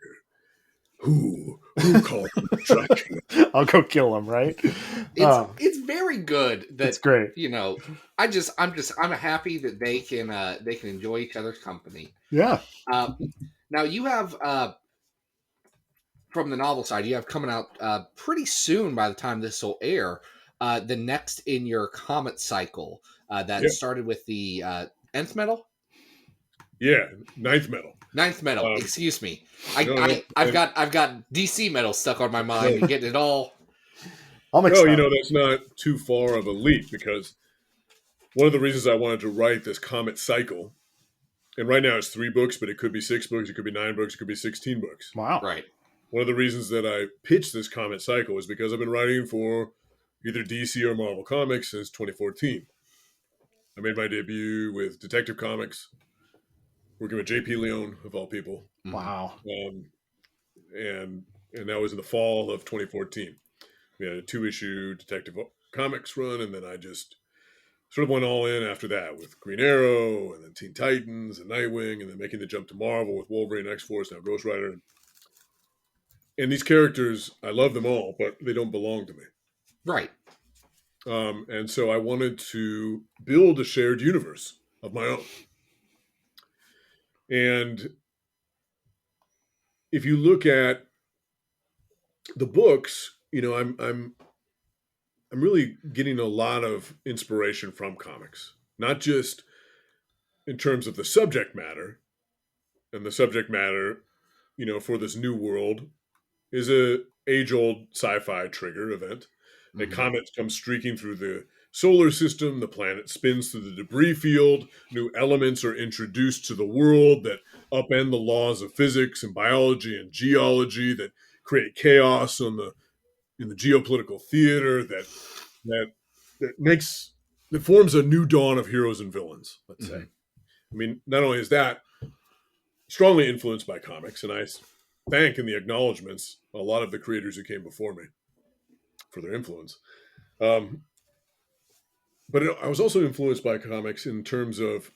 who called him Dracula? I'll go kill him, right? It's very good. It's great. I'm happy that they can enjoy each other's company. Yeah. Now you have from the novel side, you have coming out pretty soon by the time this will air, the next in your comet cycle that started with the nth metal. Yeah, ninth metal. Ninth metal. Excuse me. I've got DC metal stuck on my mind and getting it all. That's not too far of a leap, because one of the reasons I wanted to write this comet cycle, and right now it's 3 books, but it could be 6 books, it could be 9 books, it could be 16 books. Wow. Right. One of the reasons that I pitched this comet cycle is because I've been writing for either DC or Marvel Comics since 2014. I made my debut with Detective Comics, working with J.P. Leone, of all people. Wow. And that was in the fall of 2014. We had a 2-issue Detective Comics run, and then I just sort of went all in after that with Green Arrow, and then Teen Titans, and Nightwing, and then making the jump to Marvel with Wolverine, X-Force, now Ghost Rider. And these characters, I love them all, but they don't belong to me. Right. And so I wanted to build a shared universe of my own. And if you look at the books, I'm really getting a lot of inspiration from comics, not just in terms of the subject matter. And the subject matter, for this new world is a age-old sci-fi trigger event. A comet comes streaking through the solar system, the planet spins through the debris field, new elements are introduced to the world that upend the laws of physics and biology and geology, that create chaos in the geopolitical theater, that forms a new dawn of heroes and villains, let's say. I mean, not only is that strongly influenced by comics, and I thank in the acknowledgments a lot of the creators who came before me for their influence. But I was also influenced by comics in terms of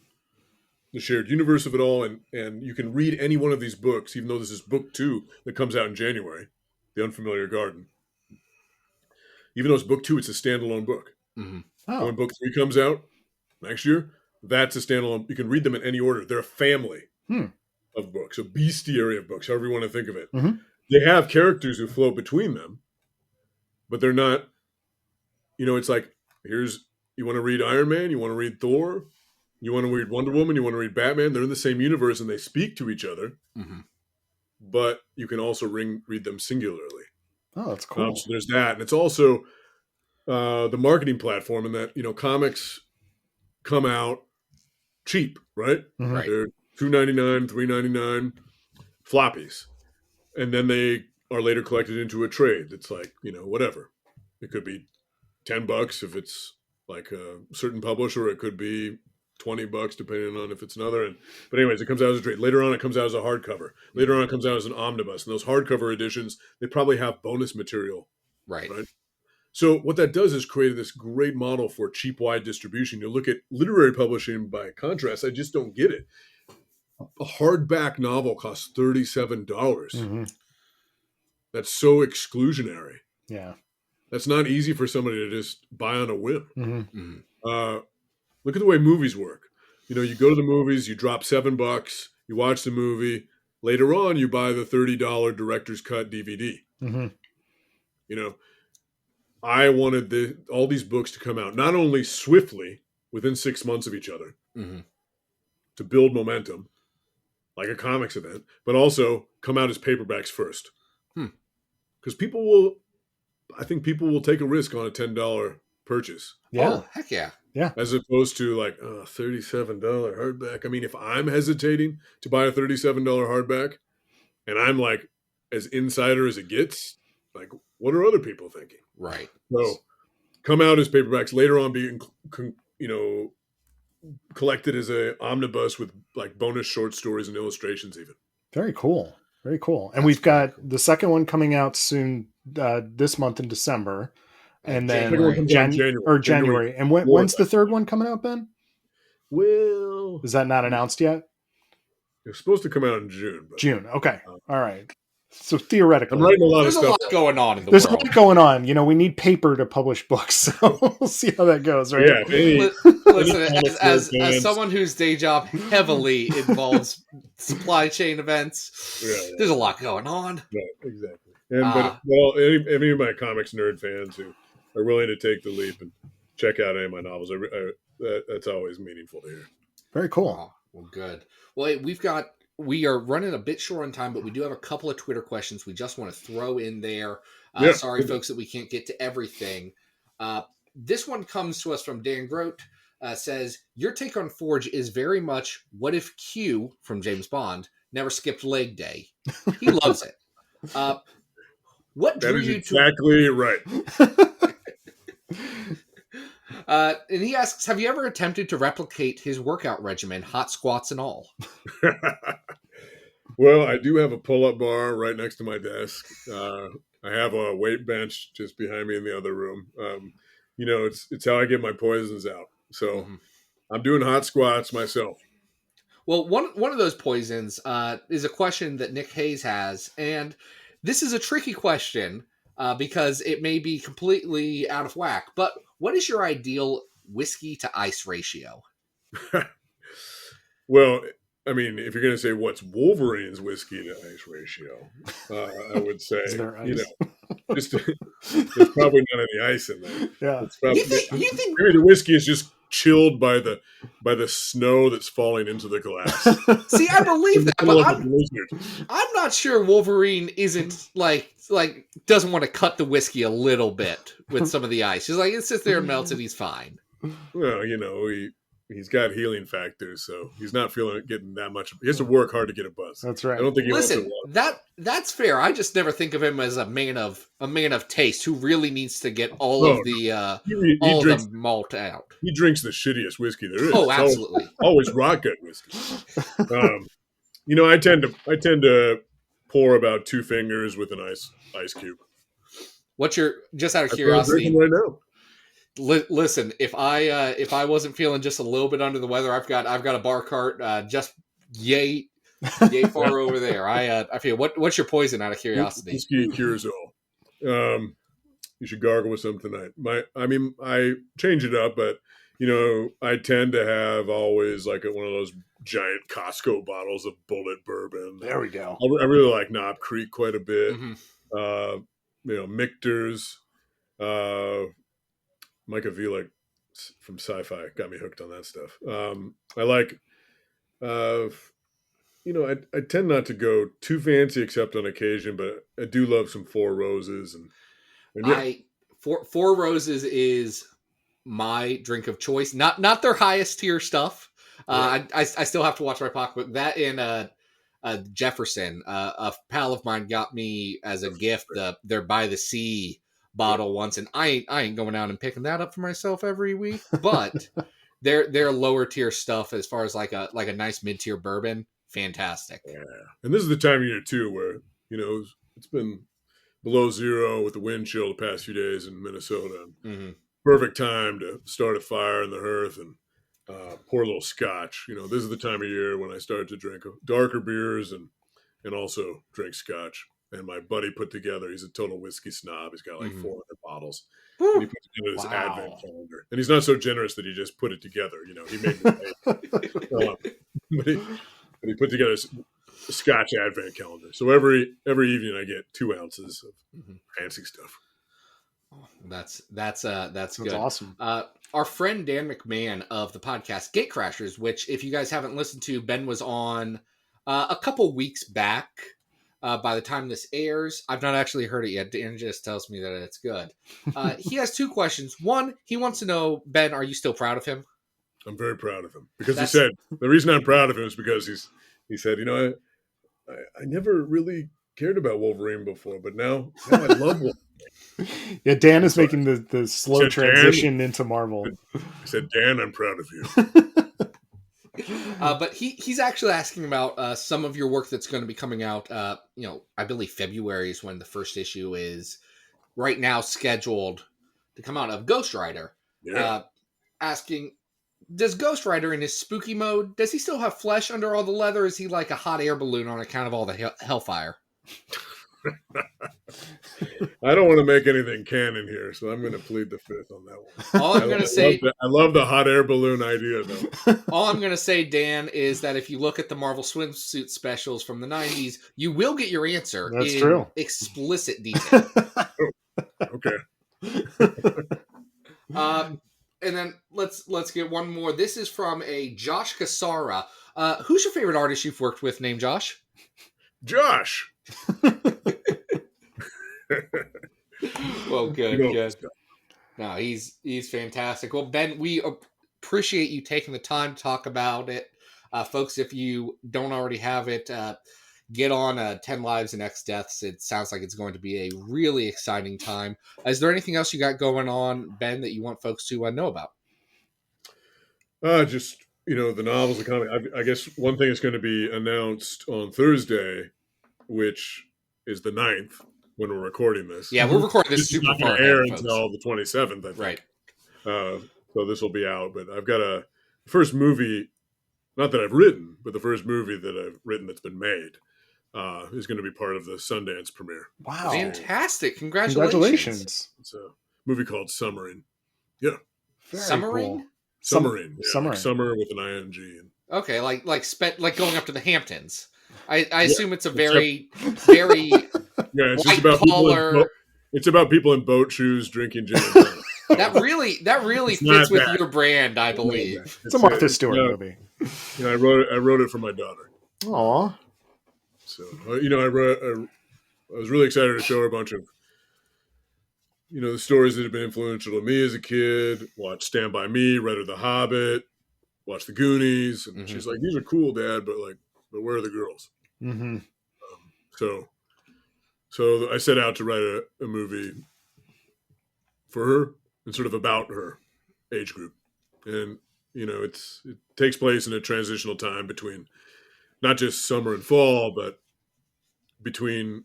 the shared universe of it all. And you can read any one of these books, even though this is book 2 that comes out in January, The Unfamiliar Garden. Even though it's book 2, it's a standalone book. Oh. When book 3 comes out next year, that's a standalone. You can read them in any order. They're a family of books, a bestiary of books, however you want to think of it. They have characters who float between them, but they're not, it's like, you want to read Iron Man, you want to read Thor, you want to read Wonder Woman, you want to read Batman. They're in the same universe and they speak to each other, but you can also read them singularly. Oh, that's cool. So there's that. And it's also the marketing platform in that, comics come out cheap, right? Right. They're $2.99, $3.99 floppies. And then they are later collected into a trade. It's like, whatever. It could be $10 if it's like a certain publisher. It could be $20 depending on if it's another. But anyways, it comes out as a trade. Later on, it comes out as a hardcover. Later on, it comes out as an omnibus. And those hardcover editions, they probably have bonus material. Right. So what that does is create this great model for cheap wide distribution. You look at literary publishing by contrast, I just don't get it. A hardback novel costs $37. That's so exclusionary. Yeah. That's not easy for somebody to just buy on a whim. Look at the way movies work. You go to the movies, you drop $7, you watch the movie. Later on, you buy the $30 director's cut DVD. Mm-hmm. I wanted all these books to come out not only swiftly within 6 months of each other to build momentum, like a comics event, but also come out as paperbacks first. Because I think people will take a risk on a $10 purchase. Yeah. Oh, heck yeah. Yeah. As opposed to like $37 hardback. I mean, if I'm hesitating to buy a $37 hardback and I'm like as insider as it gets, like what are other people thinking? Right. So come out as paperbacks, later on being, collected as a omnibus with like bonus short stories and illustrations even. Very cool. Very cool. And we've got the second one coming out soon this month in December. And then January. And when's the third one coming out, Ben? Well, is that not announced yet? It's supposed to come out in June. June. Okay. All right. So theoretically, I'm writing a lot There's of a stuff. lot going on in the There's world. a lot going on. We need paper to publish books. So we'll see how that goes, right? Yeah. Listen, as someone whose day job heavily involves supply chain events, there's a lot going on. Right, exactly. And any of my comics nerd fans who are willing to take the leap and check out any of my novels, that's always meaningful to hear. Very cool. Oh, well, good. Well, hey, we are running a bit short on time, but we do have a couple of Twitter questions we just want to throw in there. Sorry, folks, that we can't get to everything. This one comes to us from Dan Grote. Says, your take on Forge is very much what if Q from James Bond never skipped leg day. He loves it. What drew you exactly right. And he asks, have you ever attempted to replicate his workout regimen, hot squats and all? Well, I do have a pull-up bar right next to my desk. I have a weight bench just behind me in the other room. It's how I get my poisons out. So I'm doing hot squats myself. Well, one of those poisons is a question that Nick Hayes has, and this is a tricky question because it may be completely out of whack. But what is your ideal whiskey to ice ratio? Well, I mean, if you're going to say what's Wolverine's whiskey to ice ratio, I would say, there's probably none of the ice in there. Yeah. You think maybe the whiskey is just chilled by the snow that's falling into the glass. See, I believe that, but I'm not sure Wolverine isn't like doesn't want to cut the whiskey a little bit with some of the ice. He's like, it sits there and melts and he's fine. Well, he's got healing factors, so he's not getting that much. He has to work hard to get a buzz. That's right. I don't think he Listen, wants to that's fair. I just never think of him as a man of taste who really needs to get all of the malt out. He drinks the shittiest whiskey there is. Oh, absolutely. Always rock gut whiskey. I tend to pour about 2 fingers with an ice cube. What's your, just out of curiosity? Right now. Listen, if I wasn't feeling just a little bit under the weather, I've got a bar cart just yay far over there. I feel what's your poison out of curiosity? Whiskey cures all. You should gargle with some tonight. I change it up, but I tend to have always like one of those giant Costco bottles of Bullet bourbon. There we go. I really like Knob Creek quite a bit. Mm-hmm. Michter's. Micah Vielick from Sci-Fi got me hooked on that stuff. I like, I tend not to go too fancy except on occasion, but I do love some Four Roses. Four Roses is my drink of choice. Not their highest tier stuff. I still have to watch my pocketbook. That and Jefferson, a pal of mine got me as a gift their By the Sea bottle once, and I ain't going out and picking that up for myself every week, but they're lower tier stuff as far as like a nice mid tier bourbon. Fantastic. Yeah. And this is the time of year too where it's been below zero with the wind chill the past few days in Minnesota. Mm-hmm. Perfect time to start a fire in the hearth and pour a little scotch. This is the time of year when I start to drink darker beers and also drink scotch. And my buddy put together, he's a total whiskey snob. He's got like 400 bottles. Whew. And he put together this Wow. advent calendar. And he's not so generous that he just put it together. You know, he made me pay. But he put together a Scotch advent calendar. So every evening I get 2 ounces of fancy stuff. That's That's good. awesome. Our friend Dan McMahon of the podcast Gatecrashers, which if you guys haven't listened to, Ben was on a couple weeks back. By the time this airs, I've not actually heard it yet. Dan just tells me that it's good. He has 2 questions. One, he wants to know, Ben, are you still proud of him? I'm very proud of him because he said the reason I'm proud of him is because he said, you know, I never really cared about Wolverine before, but now I love Wolverine. Yeah, Dan is making the slow transition into Marvel. He said, Dan, I'm proud of you. But he's actually asking about some of your work that's going to be coming out. You know, I believe February is when the first issue is right now scheduled to come out of Ghost Rider. Yeah. Asking, does Ghost Rider in his spooky mode, does he still have flesh under all the leather? Is he like a hot air balloon on account of all the hellfire? I don't want to make anything canon here, so I'm going to plead the fifth on that one. All I'm going to say, I love the hot air balloon idea, though. all I'm going to say, Dan, is that if you look at the Marvel swimsuit specials from the 90s, you will get your answer. That's in true. Explicit detail. Okay. And then let's get one more. This is from a Josh Cassara. Who's your favorite artist you've worked with named Josh? Josh. Well, good. No, he's fantastic. Well, Ben, we appreciate you taking the time to talk about it. Folks, if you don't already have it, get on 10 Lives and X Deaths. It sounds like it's going to be a really exciting time. Is there anything else you got going on, Ben, that you want folks to know about? Just, you know, the novels, the comic. I guess one thing is going to be announced on Thursday, which is the 9th when we're recording this. Yeah, we're recording this super not far going to air ahead, until the 27th, I think. Right. So this will be out. But I've got a first movie, not that I've written, but the first movie that I've written that's been made is going to be part of the Sundance premiere. Wow. Fantastic. Congratulations. It's a movie called Summering. Yeah. Very Summering? cool. Summering. Yeah, Summering. like summer with an ING. Okay, like going up to the Hamptons. I assume it's a very, very it's white just about collar. it's about people in boat shoes drinking gin and tonic. That really It's fits not with that. your brand, I believe. It's a Martha Stewart movie. You know, I wrote it for my daughter. Aw. So you know, I was really excited to show her a bunch of, you know, the stories that have been influential to me as a kid. Watched Stand By Me, read her The Hobbit, watched The Goonies, and she's like, "These are cool, Dad, but where are the girls?" Mm-hmm. So I set out to write a movie for her and sort of about her age group, and you know, it takes place in a transitional time between not just summer and fall, but between,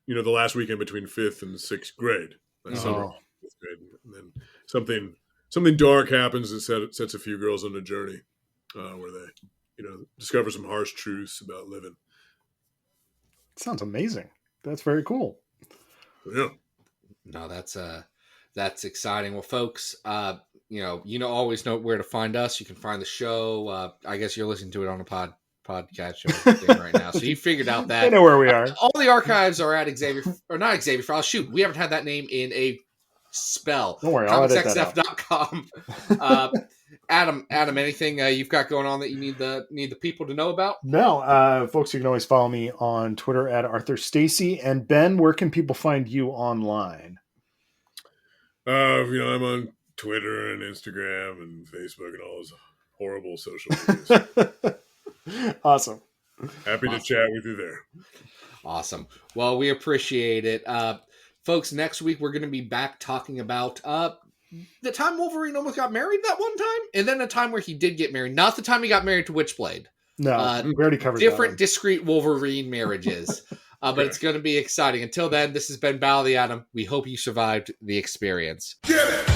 you know, the last weekend between 5th and 6th grade. Summer, 5th grade, and then something dark happens that sets a few girls on a journey where they, you know, discover some harsh truths about living. Sounds amazing. That's very cool. Yeah. No, that's exciting. Well, folks, you always know where to find us. You can find the show. I guess you're listening to it on a podcast show right now, so you figured out that I know where we are. all the archives are at Xavier, or not Xavier Files. Shoot, we haven't had that name in a spell. Don't worry, I'll edit that out. comicsxf.com. Adam, anything you've got going on that you need the people to know about? No, folks, you can always follow me on Twitter at Arthur Stacy. And Ben, where can people find you online? You know, I'm on Twitter and Instagram and Facebook and all those horrible social medias. Awesome. Happy to chat with you there. Awesome. Well, we appreciate it. Folks, next week we're going to be back talking about the time Wolverine almost got married that one time, and then a time where he did get married. Not the time he got married to Witchblade. No, we already covered different, discrete Wolverine marriages. But it's going to be exciting. Until then, this has been Battle of the Atom. We hope you survived the experience. Get it!